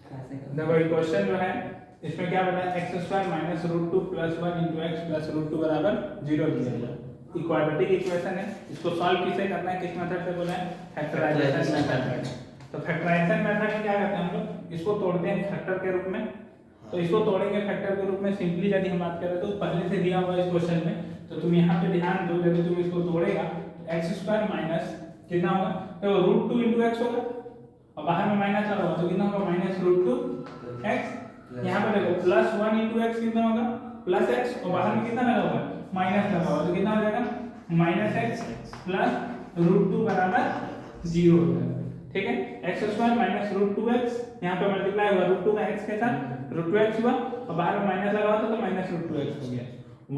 देखो ये क्वेश्चन जो है इसमें क्या बोला है x² minus root two plus 1 into x plus root two बराबर 0 दिया हुआ है। इक्वाड्रेटिक इक्वेशन है, इसको सॉल्व किसे करना है, किस मेथड से बोला है, फैक्टराइजेशन मेथड। तो फैक्टराइजेशन मेथड में क्या करते हैं हम लोग, इसको तोड़ते हैं फैक्टर के रूप में। तो इसको तोड़ेंगे फैक्टर के रूप में। सिंपली यदि हम बात करें तो पहले से दिया हुआ इस क्वेश्चन में, तो तुम यहाँ पे ध्यान दो, यदि तुम इसको तोड़ेगा x² माइनस कितना होगा, तो रूट टू इंटू एक्स होगा और बाहर में माइनस लगा होगा तो कितना होगा, माइनस रूट टू एक्स। यहाँ पे देखो प्लस 1 इंटू एक्स कितना होगा, प्लस एक्स और बाहर में कितना लगा होगा, माइनस लगा होगा तो कितना हो जाएगा, minus x plus root two बराबर 0 हो जाएगा। ठीक है, x² minus root to x, यहाँ पे मल्टीप्लाई हुआ रूट टू का x के साथ, रूट टू एक्स हुआ और बाहर में माइनस लगा हुआ तो माइनस रूट टू एक्स हो गया।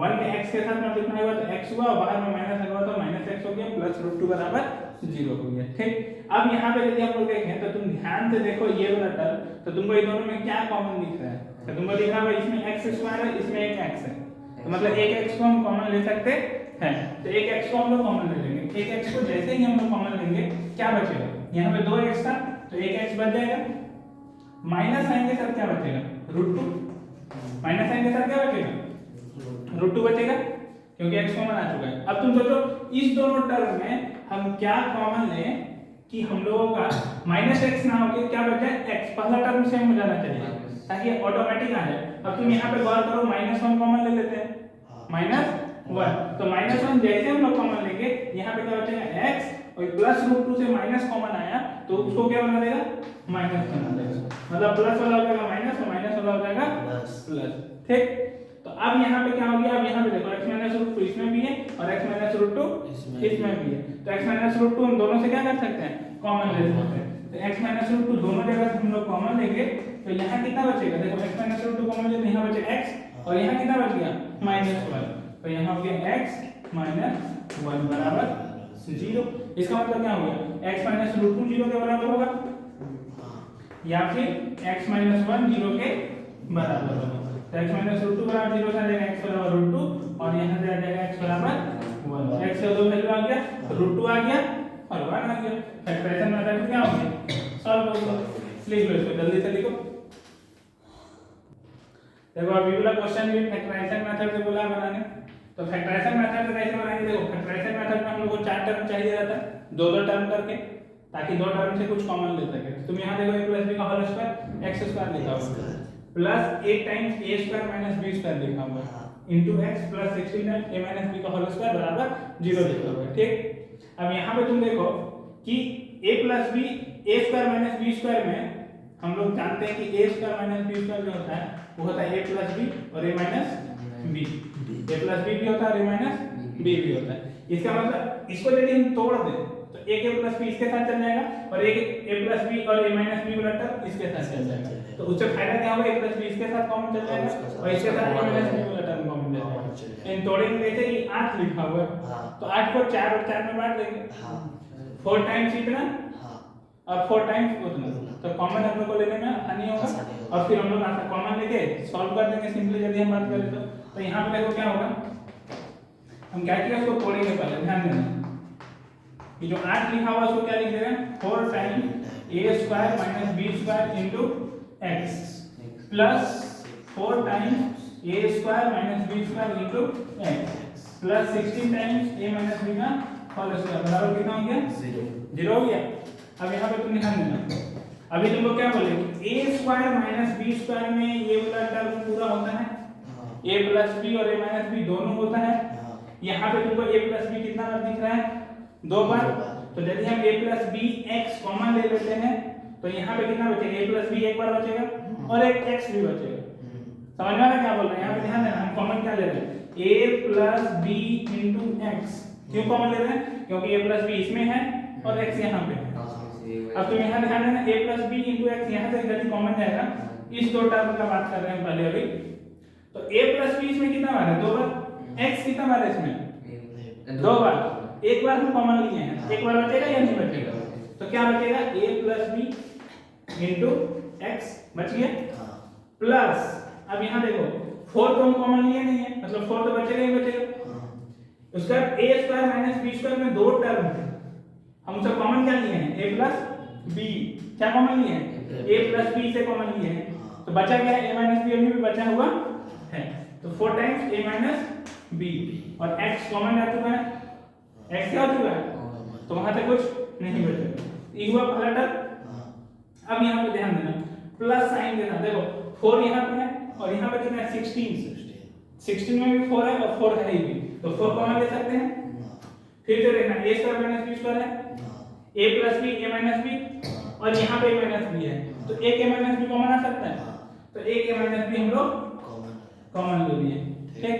1 के x के साथ मल्टीप्लाई हुआ तो x हुआ और बाहर में माइनस लगा हुआ तो माइनस x हो गया प्लस रूट टू बराबर 0 हो गया। ठीक, अब यहाँ पे यदि हम लोग देखें तो तुम ध्यान से देखो ये वाला टर्म, तो तुमको ये दोनों में क्या कॉमन दिख रहा है, तो तुमको दिख रहा है इसमें x² है, इसमें एक x है, तो मतलब एक x को हम कॉमन ले सकते हैं। तो एक x को हम लोग कॉमन ले लेंगे, एक x को जैसे ही हम लोग कॉमन लेंगे क्या बचेगा, यहाँ पे 2x था तो एक x बच जाएगा, माइनस साइन के साथ क्या बचेगा, रूट टू, माइनस साइन के साथ क्या बचेगा, रूट टू बचेगा क्योंकि x कॉमन आ चुका है। अब तुम सोचो इस दोनों टर्म में हम क्या कॉमन लें कि हम लोगों का माइनस एक्स ना होके क्या बच जाए, x, पहला टर्म सेम हो जाना चाहिए ताकि ऑटोमेटिक आ जाए। अब तुम यहाँ पे गौर करो माइनस 1 कॉमन ले लेते हैं, माइनस 1, तो माइनस 1 जैसे हम लोग कॉमन लेंगे यहाँ पे क्या बचेगा x और प्लस रूट टू से माइनस कॉमन आया तो उसको क्या बना देगा, माइनस बना देगा, मतलब प्लस वाला हो जाएगा माइनस और माइनस वाला हो जाएगा प्लस। ठीक, तो अब यहाँ पे क्या हो गया, अब यहाँ पे देखो x माइनस रूट टू इसमें भी है और x माइनस रूट टू इसमें भी है, तो x माइनस रूट टू हम दोनों से क्या कर सकते हैं, कॉमन ले सकते हैं। तो x माइनस रूट टू दोनों जगह से हम लोग कॉमन लेंगे तो यहाँ कितना बचेगा, देखो x minus root two common लेते यहाँ बचे x और यहाँ कितना बच गया, माइनस 1, तो यहाँ हो गया x माइनस 1 बराबर 0। इसका मतलब क्या हो गया, x माइनस रूट टू 0 के बराबर होगा या फिर x माइनस 1 0 के बराबर होगा। तो x माइनस रूट टू बराबर 0 का जाएगा x बराबर रूट टू और यहाँ से आ जाएगा x बराबर 1, x से दो वैल्यू आ गया, रूट टू आ गया और 1 आ गया। फैक्टराइजेशन मेथड क्या हो गया, सॉल्व हो गया। लिख लो इसको जल्दी से लिखो। देखो अभी वाला क्वेश्चन भी फैक्टराइजेशन मेथड से बोला बनाने, तो फैक्टराइजेशन मेथड से कैसे बनाएंगे, देखो फैक्टराइजेशन मेथड में हम लोग को 4 टर्म चाहिए रहता है, दो दो टर्म करके, ताकि दो टर्म से कुछ कॉमन ले सके। तुम यहाँ देखो a प्लस b का होल स्क्वायर x² लिखा हुआ है plus 8 times a² minus b² लिखा हुआ है into x plus 16 times a minus b का होल स्क्वायर बराबर 0 लिखा हुआ है। ठीक, अब यहाँ पे तुम देखो कि a plus b a² minus b² में हम लोग जानते हैं कि a² माइनस b² जो होता है वो होता है a प्लस b और a minus b, a plus b भी होता है और a माइनस b भी होता है। इसका मतलब इसको यदि हम तोड़ दें तो एक a प्लस b इसके साथ चल जाएगा और एक a प्लस b और a माइनस b वाला टर्म इसके साथ चल जाएगा, तो उससे फायदा क्या होगा, a प्लस b इसके साथ कॉमन चल जाएगा और इसके साथ a माइनस b वाला टर्म कॉमन चल जाएगा। इन तोड़ेंगे कैसे कि 8 लिखा हुआ है तो 8 को 4 और 4 में बांट देंगे, 4 टाइम्स इतना और 4 टाइम्स उतना, तो कॉमन हम लोग को लेने में आसानी होगा और फिर हम लोग आसान कॉमन लेके सॉल्व कर देंगे सिंपली यदि हम बात करें तो यहाँ पे देखो क्या होगा, हम क्या किया उसको तोड़ेंगे पहले, ध्यान देना ये जो 8 लिखा हुआ उसको क्या लिख देगा, 4 times a² minus b² into x plus 4 times a² minus b² into x plus 16 times a minus b का होल स्क्वायर बराबर कितना हो गया, 0 हो गया। अब यहाँ पे तुम ध्यान देना, अभी तुम लोग क्या बोलेंगे, a² माइनस b² में ये वाला टर्म पूरा होता है, a प्लस b और a माइनस b दोनों होता है। यहाँ पे तुमको a प्लस b कितना बार दिख रहा है, 2 बार, तो यदि हम a plus b x common ले लेते हैं तो यहाँ पे कितना बचेगा, a प्लस b एक बार बचेगा और एक x भी बचेगा। समझ में आ रहा क्या बोल रहे हैं, यहाँ पे ध्यान देना, हम कॉमन क्या ले रहे हैं, a plus b into x, क्यों कॉमन ले रहे हैं, क्योंकि a प्लस b इसमें है और x यहाँ पे है। अब तुम यहाँ ध्यान देना, a plus b into x यहाँ से यदि कॉमन जाएगा, इस दो टर्म का बात कर रहे हैं पहले अभी, तो a प्लस b इसमें कितना बार है, 2 बार, x कितना बार है इसमें, 2 बार, एक बार हम कॉमन लिए हैं, एक बार बचेगा या नहीं बचेगा, तो क्या बचेगा, a plus b into x बच गया प्लस, अब यहाँ देखो 4 तो हम कॉमन लिए नहीं है, मतलब 4 तो बचेगा ही बचेगा, उसका a² माइनस b² में 2 टर्म है, हम उसका कॉमन क्या लिए हैं, a प्लस b, क्या कॉमन लिए हैं, a प्लस b से कॉमन लिए है, तो बचा क्या है, a माइनस b अभी भी बचा हुआ है, तो 4 टाइम्स a माइनस b, और x कॉमन आ चुका है, x क्या हो चुका है, तो वहां से कुछ नहीं बचा, ये हुआ पहला टर्म। अब यहाँ पे ध्यान देना, प्लस साइन देना, देखो 4 यहाँ पे है और यहाँ पे कितना है 16 में भी 4 है और 4 है ही भी, तो 4 कॉमन ले सकते हैं। फिर से देखना a square minus b square है, a plus b a minus b, और यहाँ पे a माइनस b है, तो एक a माइनस b कॉमन आ सकता है, तो एक a माइनस b हम लोग कॉमन ले लिए, ठीक।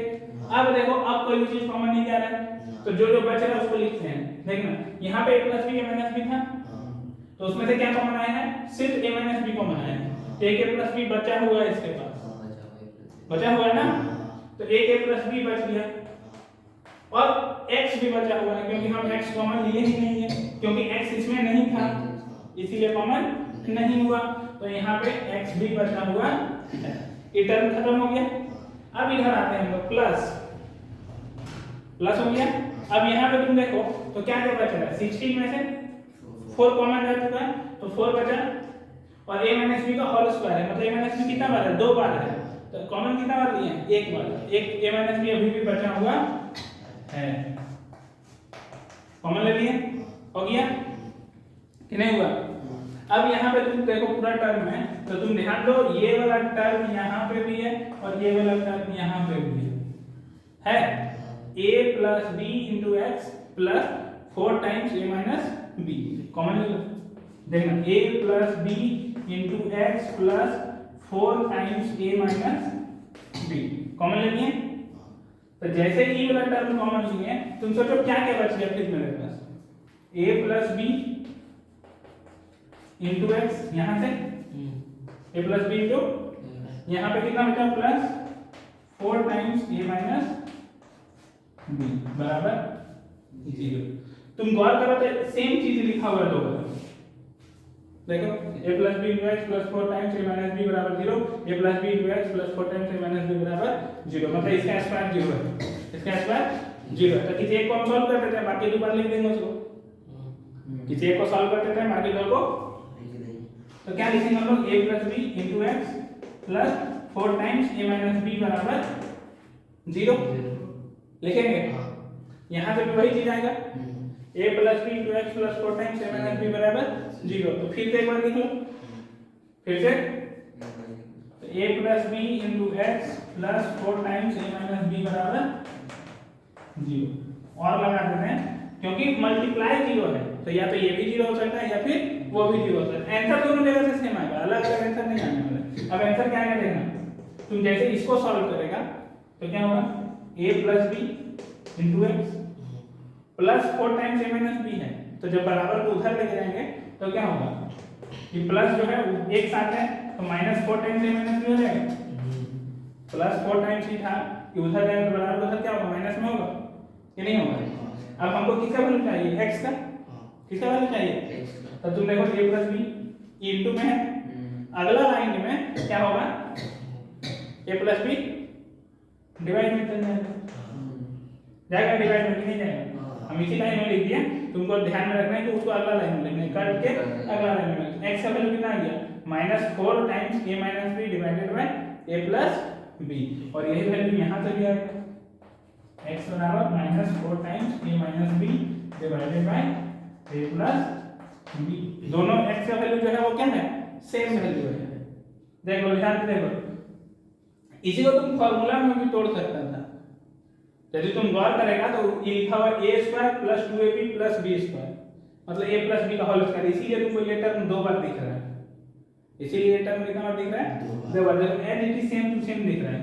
अब देखो अब कोई भी चीज कॉमन नहीं जा रहा है, तो जो जो बच रहा है उसको लिखते हैं। देखना यहाँ पे a plus b a minus b था, तो उसमें से क्या कॉमन आया है, सिर्फ a माइनस b कॉमन आया है, एक a प्लस b बचा हुआ है इसके पास, बचा हुआ है ना, तो एक a प्लस b बच गया, और x भी बचा हुआ है क्योंकि हम x कॉमन लिए ही नहीं है, क्योंकि x इसमें नहीं था इसीलिए कॉमन नहीं हुआ, तो यहाँ पे x भी बचा हुआ है, ये टर्म खत्म हो गया। अब इधर आते हैं हम लोग, प्लस हो गया। अब यहाँ पे तुम देखो तो क्या क्या बच रहा है, 16 में से 4 कॉमन जा चुका है, तो 4 बचा, और a माइनस b का होल स्क्वायर है, मतलब a माइनस b कितना बार है, 2 बार है, तो कॉमन कितना बार लिए हैं, 1 बार, एक a माइनस b अभी भी बचा हुआ है, कॉमन ले लिए, हो गया कि नहीं हुआ। अब यहाँ पे तुम देखो पूरा टर्म है, तो तुम ध्यान दो ये वाला टर्म यहाँ पे भी है और ये वाला टर्म यहाँ पे भी है a plus b into x plus 4 times a minus b, common ले लो, देखना a plus b into x plus 4 times a minus b, common ले लिए। तो जैसे ही वाला टर्म कॉमन लिए, तुम सोचो क्या क्या बच गया फिर मेरे पास, a plus b into x, यहाँ से a प्लस b इंटू, यहाँ पे कितना बचा plus 4 times a minus b बराबर 0। तुम गौर करो तो सेम चीज लिखा हुआ है दो बार, देखो a plus b into x plus 4 times a minus b बराबर 0, a plus b into x plus 4 times a minus b बराबर 0, मतलब इसका स्क्वायर 0 है, इसका स्क्वायर 0 है। तो किसी एक को हम सॉल्व कर देते हैं, बाकी दो बार लिख देंगे उसको, किसी एक को सॉल्व कर देते हैं, बाकी दो को, तो क्या लिखेंगे हम लोग, a plus b into x plus 4 times a minus b बराबर 0 लिखेंगे। यहाँ से भी वही चीज आएगा, a plus b into x plus 4 times a minus b बराबर 0, तो फिर से एक बार लिख लो, फिर से तो a plus b into x plus 4 times a minus b बराबर 0, और लगा देते हैं क्योंकि मल्टीप्लाई 0 है, तो या तो ये भी 0 हो सकता है या फिर वो भी 0 हो सकता है, आंसर दोनों जगह से सेम आएगा, अलग अलग आंसर नहीं आने वाला। अब आंसर क्या आएगा देखना, तुम जैसे इसको सॉल्व करेगा तो क्या होगा, a plus b into x plus 4 times a minus b है, तो जब बराबर को उधर लेके जाएंगे तो क्या होगा, ये प्लस जो है वो एक साथ है, तो minus 4 times a minus b हो जाएगा, प्लस 4 टाइम्स ही था कि उधर जाएगा तो बराबर उधर क्या होगा, माइनस में होगा कि नहीं होगा। अब हमको किसका वैल्यू चाहिए, x का, किसका वैल्यू चाहिए, तो तुम देखो a प्लस b इंटू में है, अगला लाइन में क्या होगा, a प्लस b डिवाइड में चल जाएगा, डिवाइड में नहीं जाएगा, हम इसी लाइन में लिख दिए, तुमको ध्यान में रखना है कि उसको अगला लाइन में लिखना है, काट के अगला लाइन में, x का वैल्यू कितना आ गया, -4 times a minus b divided by a plus b, और यही वैल्यू यहाँ से भी आएगा, x बराबर -4 times a minus b divided by a plus b, दोनों x का वैल्यू जो है वो क्या है, सेम वैल्यू है। देखो ध्यान से देखो, इसी को तुम फार्मूला में भी तोड़ सकता था, यदि तुम गौर करेगा तो ये लिखा हुआ a square plus 2ab plus b square, मतलब a प्लस b का होल स्क्वायर, इसीलिए तुमको ये टर्म दो बार दिख रहा है, इसीलिए ये टर्म कितना बार दिख रहा है, दो बार, as it is same to same दिख रहा है,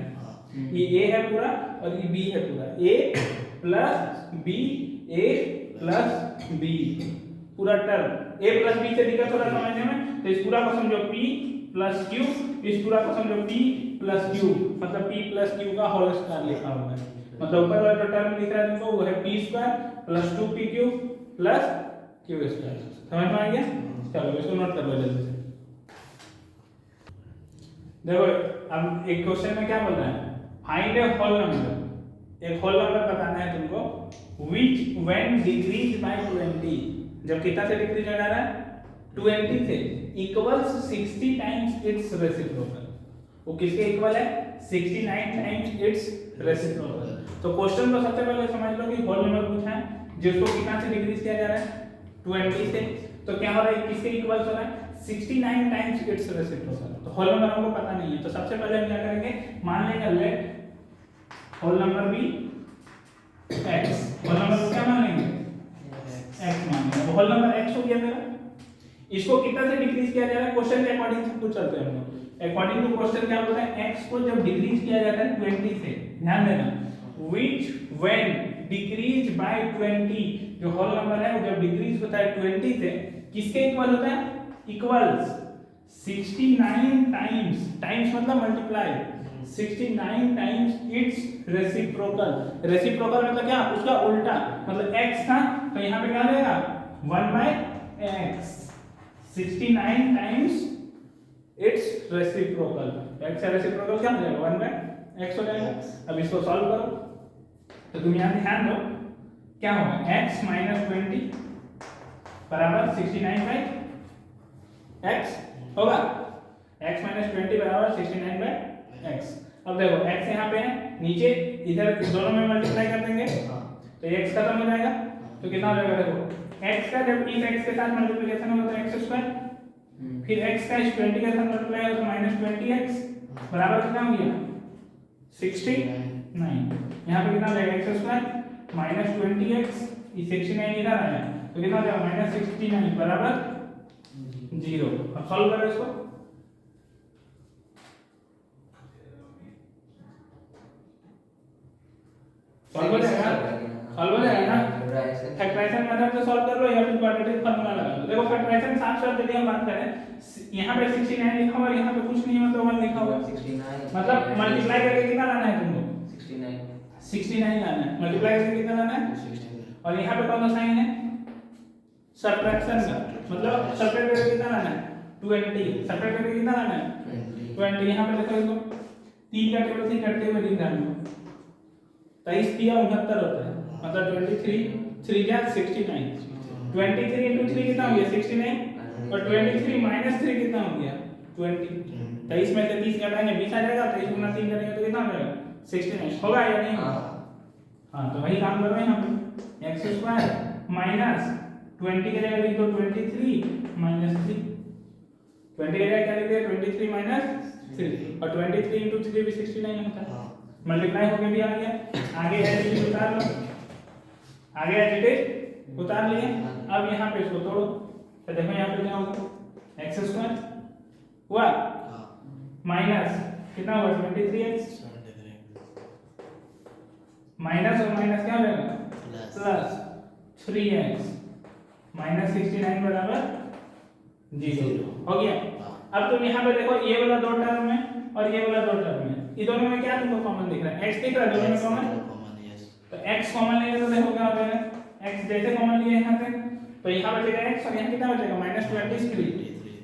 ये a है पूरा और ये b है पूरा, a plus b a plus b पूरा टर्म, a प्लस b से दिक्कत हो रहा है समझने में, तो इस पूरा को समझो p प्लस q, इस पूरा को समझो p प्लस q, मतलब p प्लस q का होल स्क्वायर लिखा हुआ है, मतलब ऊपर वाला जो टर्म दिख रहा है तुमको वो है p square plus 2pq plus q square, समझ में आ गया। चलो इसको नोट कर लो जल्दी से। देखो अब एक क्वेश्चन में क्या बोल रहा है, फाइंड ए होल नंबर, एक होल नंबर बताना है तुमको व्हिच व्हेन डिक्रीज बाय 20, जब कितना से डिक्रीज हो जा रहा है 20 से, इक्वल्स 60 टाइम्स इट्स रेसिप्रोकल। वो किसके इक्वल है? 69 टाइम्स इट्स रेसिप्रोकल। तो क्वेश्चन को सबसे पहले समझ लो कि होल नंबर पूछा है जिसको कितना से डिक्रीज किया जा रहा है? 20 से। तो क्या हो रहा है? किसके इक्वल्स हो रहा है? 69 टाइम्स इट्स रेसिप्रोकल। तो होल नंबर हमको पता नहीं है, तो सबसे पहले हम क्या करेंगे, मान लेंगे let whole number be x। Whole number को क्या मान लेंगे? x मान लेंगे। होल नंबर x हो गया मेरा। इसको कितना से डिक्रीज किया जा रहा है? क्वेश्चन के अकॉर्डिंग सब कुछ चलते हैं हम लोग। अकॉर्डिंग टू क्वेश्चन क्या बोलता है? x को जब डिक्रीज किया जाता है 20 से, ध्यान देना, which when decreased by 20, जो होल नंबर है वो जब डिक्रीज होता है 20 से, किसके इक्वल होता है? इक्वल्स 69 टाइम्स, टाइम्स मतलब multiply, 69 times it's reciprocal. Reciprocal मतलब क्या? उसका उल्टा, मतलब x था तो यहाँ पे क्या आ जाएगा? 1/x। 69 times it's reciprocal. x का रेसिप्रोकल क्या हो जाएगा? 1/x हो जाएगा। अब इसको सॉल्व करो तो तुम यहाँ ध्यान दो क्या होगा? x - 20 बराबर 69/x होगा। x - 20 बराबर 69/x। अब देखो x यहाँ पे है, नीचे इधर दोनों में मल्टीप्लाई कर देंगे तो x खत्म हो जाएगा। तो कितना हो जाएगा? देखो x का जब इस x के साथ मल्टीप्लिकेशन होगा तो x², फिर x का इस 20 के साथ मल्टीप्लाई होगा तो -20x बराबर कितना हो गया? 69। यहाँ पे कितना हो जाएगा? x² - 20x, ये 69 इधर आया तो कितना हो जाएगा? -69 बराबर 0। अब सॉल्व करो इसको। सॉल्व हो जाएगा? सॉल्व हो जाएगा ना? फैक्टराइजेशन मेथड से सॉल्व कर लो या फिर क्वाड्रेटिक फार्मूला लगा लो। देखो फैक्टराइजेशन साफ साफ यदि हम बात करें, यहाँ पे 69 लिखा हुआ है, यहाँ पे कुछ नहीं है, मतलब 1 लिखा हुआ है। 69 मतलब मल्टीप्लाई करके कितना लाना है तुमको? 69 लाना है। मल्टीप्लाई करके कितना लाना है? 69 और यहाँ पे कौन सा साइन है? सबट्रैक्शन का, मतलब सबट्रैक्ट करके कितना लाना है? 20। सबट्रैक्ट करके कितना लाना है? 20। यहाँ पे देखो इसको 3 का टेबल से कटते हुए दिख रहा है। 23 दिया 69 होता है, मतलब 23 3 जा 69। 23 into 3 कितना हो गया? 69। और 23 - 3 कितना हो गया? 20। 23 में से 30 घटाएंगे 20 आ जाएगा। 23 गुना 3 करेंगे तो कितना हो जाएगा? 69 होगा या नहीं? हाँ तो वही काम कर रहे हैं हम। x² माइनस 20 की जगह लिख दो 23 - 3। 20 की जगह क्या लिख दिया? 23 - 3। और 23 into 3 भी 69 होता है। मल्टीप्लाई होके भी आ गया। आगे एज इट इज उतार लो, आगे एज इट इज उतार लिए। अब यहाँ पे इसको तोड़ो तो देखो यहाँ पे क्या होगा? x² हुआ माइनस कितना हुआ? 23x माइनस और माइनस क्या हो जाएगा? प्लस 3x माइनस 69 बराबर 0 हो गया। अब तुम यहाँ पे देखो ये वाला दो टर्म है और ये वाला दो टर्म है, ये दोनों में क्या तुमको कॉमन दिख रहा है? x दिख रहा है दोनों में कॉमन। तो x कॉमन लेंगे तो देखो क्या हो जाएगा? x जैसे कॉमन लिए यहाँ से तो यहाँ बचेगा x और यहाँ कितना बचेगा? -23।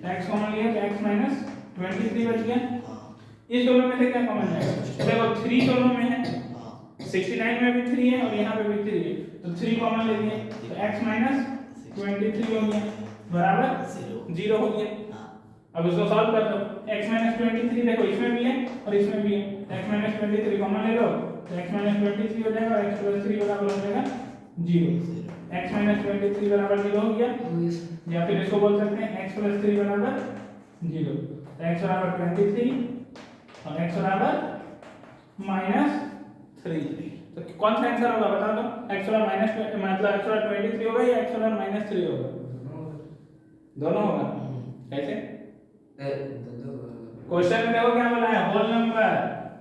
तो x कॉमन लिए तो x - 23 बच गया। इस दोनों में से क्या कॉमन है? देखो 3 दोनों में है, 69 में भी 3 है और यहाँ पे भी 3 है, तो 3 कॉमन ले लिए तो x - 23 हो गया बराबर 0 हो गया। अब इसको सॉल्व कर दो। x - 23 देखो इसमें भी है और इसमें भी है, x - 23 कॉमन ले लो तो x - 23 हो जाएगा और x + 3 बराबर हो जाएगा 0। x - 23 बराबर 0 हो गया, या फिर इसको बोल सकते हैं x + 3 बराबर 0। तो x बराबर 23 और x बराबर -3। तो कौन सा आंसर होगा बता दो? x मतलब x 23 होगा या x -3 होगा? दोनों होगा। कैसे? क्वेश्चन में देखो क्या बोला है? Whole number.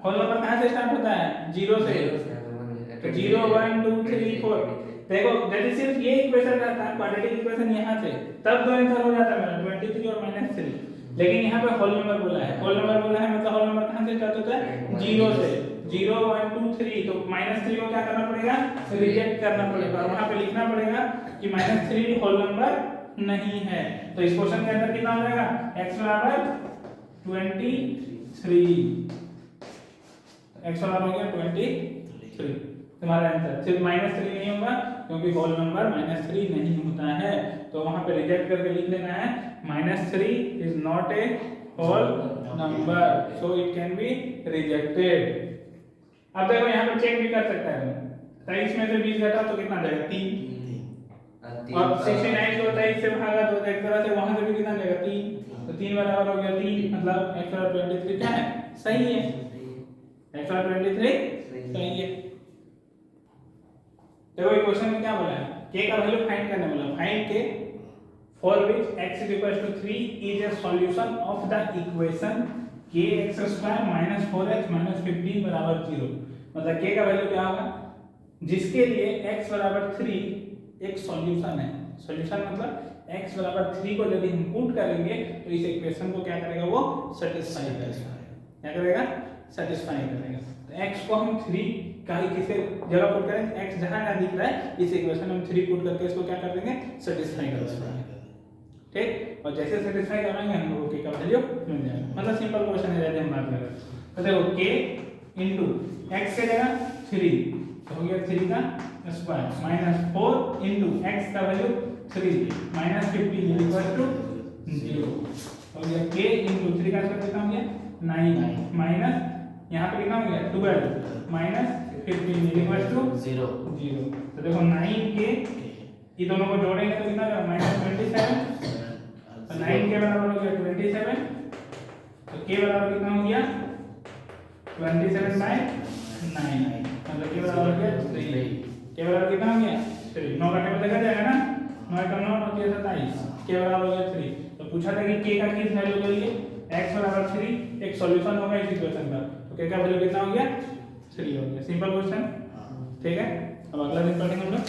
होल नंबर कहाँ से स्टार्ट होता है? 0 से। तो 0 1 2 3 4। देखो यदि सिर्फ ये इक्वेशन रहता है, क्वाड्रेटिक इक्वेशन यहाँ से, तब दो आंसर हो जाता मेरा 23 और -3। लेकिन यहाँ पे होल नंबर बोला है। होल नंबर बोला है मतलब होल नंबर कहाँ से स्टार्ट होता है? 0 से। 0 1 2 3 तो -3 को क्या करना पड़ेगा? रिजेक्ट करना पड़ेगा और वहाँ पे लिखना पड़ेगा कि -3 होल नंबर नहीं है। तो इस क्वेश्चन के अंदर कितना हो जाएगा? x बराबर 23। x बराबर हो गया 23 तुम्हारा आंसर। सिर्फ -3 नहीं होगा क्योंकि होल नंबर -3 नहीं होता है, तो वहां पे रिजेक्ट करके लिख लेना है -3 is not a whole number, so it can be rejected. अब देखो यहाँ पे चेक भी कर सकता है, 23 में से 20 घटा तो कितना जाएगा 3, और 69 जो 23 से भागा तो एक तरह से वहां से भी कितना जाएगा 3, तो 3 बराबर हो गया 3, मतलब x बराबर 23 क्या है, सही है, x बराबर 23 सही है। देखो ये क्वेश्चन में क्या बोला है, k का वैल्यू फाइंड करने बोला, find k for which x is equal to 3 is a solution of the equation kx square minus 4x minus 15 बराबर 0। मतलब k का वैल्यू क्या होगा जिसके लिए x बराबर 3 एक सॉल्यूशन है, सॉल्यूशन मतलब x बराबर 3 को यदि हम पुट करेंगे तो इस इक्वेशन को क्या करेगा, वो सेटिस्फाई करेगा, क्या करेगा, सेटिस्फाई करेगा। तो x को हम 3 का ही किसी जगह पुट करेंगे, x जहां ना दिख रहा है इस इक्वेशन में हम 3 पुट करके इसको क्या कर देंगे, सेटिस्फाई कर देंगे, ठीक। और जैसे सेटिस्फाई कराएंगे हम लोगों k का वैल्यू मिल जाएगा, मतलब सिंपल क्वेश्चन है जैसे हम बात कर रहे हैं। तो देखो k इनटू x के जगह 3 तो हो गया 3 का स्क्वायर माइनस 4 इनटू x का वैल्यू 3 माइनस 15 इक्वल टू 0 हो गया। k इनटू 3 का स्क्वायर कितना हो गया 9 माइनस यहाँ पे कितना हो गया 12 माइनस 15 इक्वल टू 0। तो देखो 9k ये दोनों को जोड़ेंगे तो कितना होगा -27, तो 9 के बराबर हो गया 27, तो k बराबर कितना हो गया 27/9, मतलब k बराबर हो गया 3, k बराबर कितना हो गया 3, 9 का टेबल देखा जाएगा ना, 9 का 9 होती है 27, k बराबर हो गया 3। तो पूछा था कि k का किस वैल्यू के लिए, x बराबर 3 एक सॉल्यूशन होगा इस इक्वेशन का, तो k का वैल्यू कितना हो गया 3 हो गया, सिंपल क्वेश्चन, ठीक है। अब अगला दिन पढ़ेंगे हम लोग।